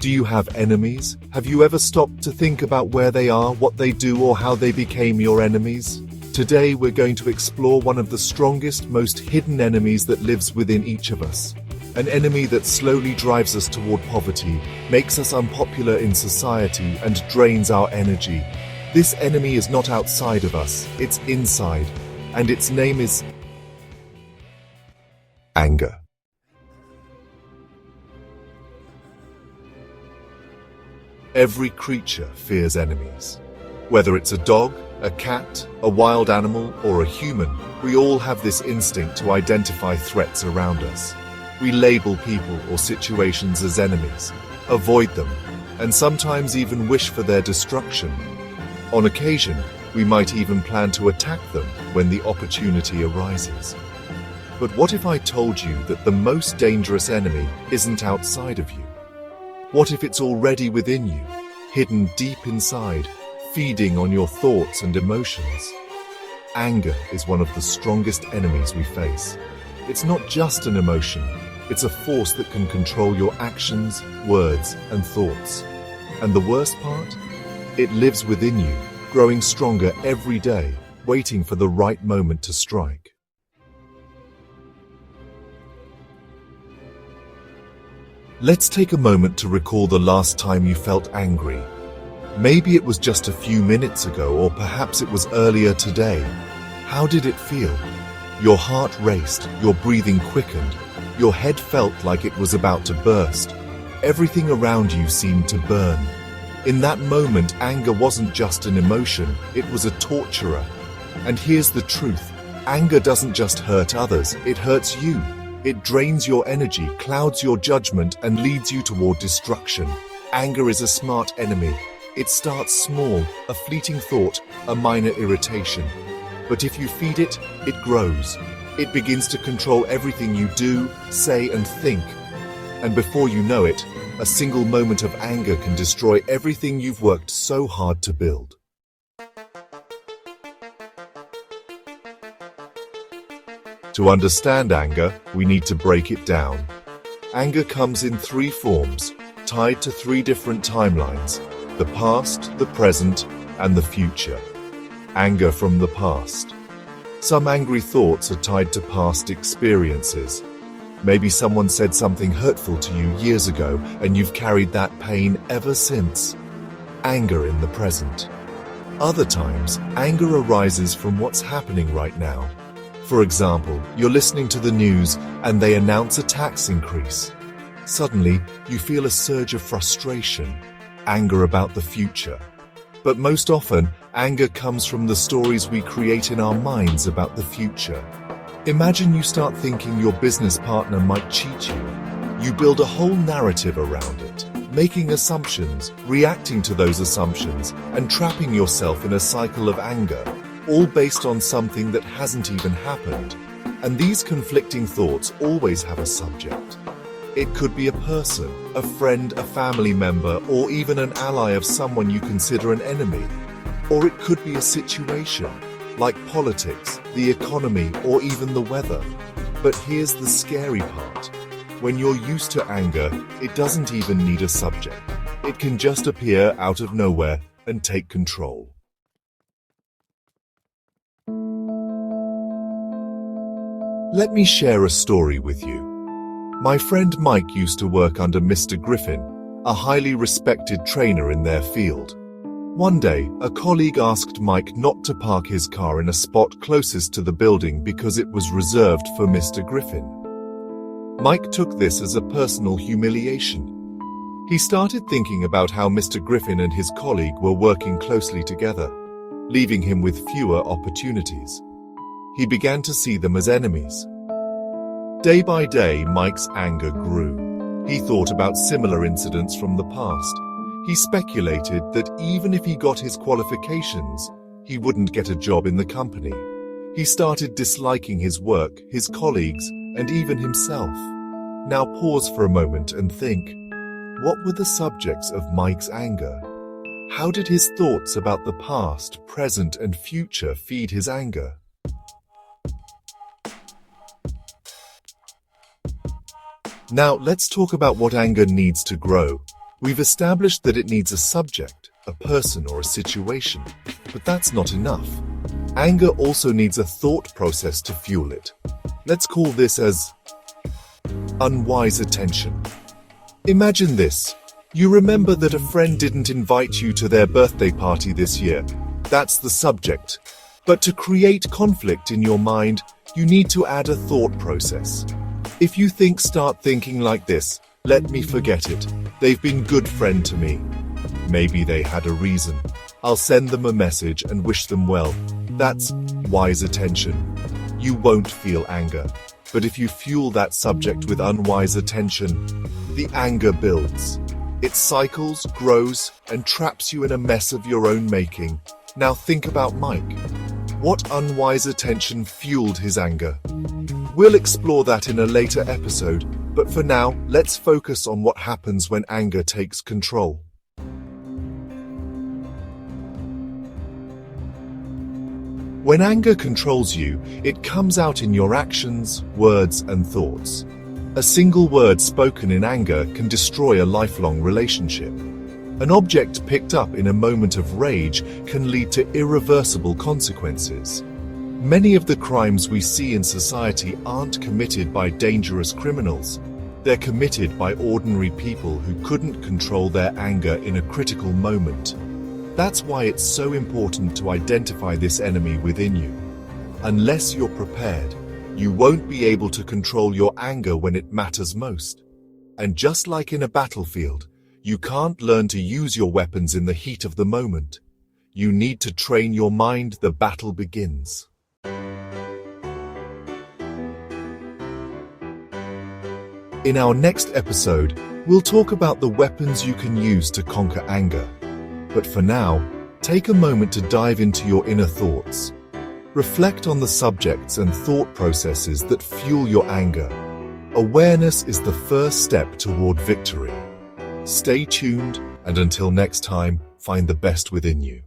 Do you have enemies? Have you ever stopped to think about where they are, what they do, or how they became your enemies? Today we're going to explore one of the strongest, most hidden enemies that lives within each of us. An enemy that slowly drives us toward poverty, makes us unpopular in society, and drains our energy. This enemy is not outside of us, it's inside, and its name is anger. Every creature fears enemies. Whether it's a dog, a cat, a wild animal, or a human, we all have this instinct to identify threats around us. We label people or situations as enemies, avoid them, and sometimes even wish for their destruction. On occasion, we might even plan to attack them when the opportunity arises. But what if I told you that the most dangerous enemy isn't outside of you? What if it's already within you, hidden deep inside, feeding on your thoughts and emotions? Anger is one of the strongest enemies we face. It's not just an emotion, it's a force that can control your actions, words, and thoughts. And the worst part? It lives within you, growing stronger every day, waiting for the right moment to strike. Let's take a moment to recall the last time you felt angry. Maybe it was just a few minutes ago, or perhaps it was earlier today. How did it feel? Your heart raced, your breathing quickened, your head felt like it was about to burst. Everything around you seemed to burn. In that moment, anger wasn't just an emotion, it was a torturer. And here's the truth, anger doesn't just hurt others, it hurts you. It drains your energy, clouds your judgment, and leads you toward destruction. Anger is a smart enemy. It starts small, a fleeting thought, a minor irritation. But if you feed it, it grows. It begins to control everything you do, say, and think. And before you know it, a single moment of anger can destroy everything you've worked so hard to build. To understand anger, we need to break it down. Anger comes in three forms, tied to three different timelines: the past, the present, and the future. Anger from the past. Some angry thoughts are tied to past experiences. Maybe someone said something hurtful to you years ago, and you've carried that pain ever since. Anger in the present. Other times, anger arises from what's happening right now. For example, you're listening to the news and they announce a tax increase. Suddenly, you feel a surge of frustration, anger about the future. But most often, anger comes from the stories we create in our minds about the future. Imagine you start thinking your business partner might cheat you. You build a whole narrative around it, making assumptions, reacting to those assumptions, and trapping yourself in a cycle of anger, all based on something that hasn't even happened. And these conflicting thoughts always have a subject. It could be a person, a friend, a family member, or even an ally of someone you consider an enemy. Or it could be a situation, like politics, the economy, or even the weather. But here's the scary part. When you're used to anger, it doesn't even need a subject. It can just appear out of nowhere and take control. Let me share a story with you. My friend Mike used to work under Mr. Griffin, a highly respected trainer in their field. One day, a colleague asked Mike not to park his car in a spot closest to the building because it was reserved for Mr. Griffin. Mike took this as a personal humiliation. He started thinking about how Mr. Griffin and his colleague were working closely together, leaving him with fewer opportunities. He began to see them as enemies. Day by day, Mike's anger grew. He thought about similar incidents from the past. He speculated that even if he got his qualifications, he wouldn't get a job in the company. He started disliking his work, his colleagues, and even himself. Now pause for a moment and think, what were the subjects of Mike's anger? How did his thoughts about the past, present, and future feed his anger? Now, let's talk about what anger needs to grow. We've established that it needs a subject, a person, or a situation, but that's not enough. Anger also needs a thought process to fuel it. Let's call this as unwise attention. Imagine this. You remember that a friend didn't invite you to their birthday party this year. That's the subject. But to create conflict in your mind, you need to add a thought process. If you start thinking like this: let me forget it. They've been good friend to me. Maybe they had a reason. I'll send them a message and wish them well. That's wise attention. You won't feel anger. But if you fuel that subject with unwise attention, the anger builds. It cycles, grows, and traps you in a mess of your own making. Now think about Mike. What unwise attention fueled his anger? We'll explore that in a later episode, but for now, let's focus on what happens when anger takes control. When anger controls you, it comes out in your actions, words, and thoughts. A single word spoken in anger can destroy a lifelong relationship. An object picked up in a moment of rage can lead to irreversible consequences. Many of the crimes we see in society aren't committed by dangerous criminals. They're committed by ordinary people who couldn't control their anger in a critical moment. That's why it's so important to identify this enemy within you. Unless you're prepared, you won't be able to control your anger when it matters most. And just like in a battlefield, you can't learn to use your weapons in the heat of the moment. You need to train your mind. The battle begins. In our next episode, we'll talk about the weapons you can use to conquer anger. But for now, take a moment to dive into your inner thoughts. Reflect on the subjects and thought processes that fuel your anger. Awareness is the first step toward victory. Stay tuned, and until next time, find the best within you.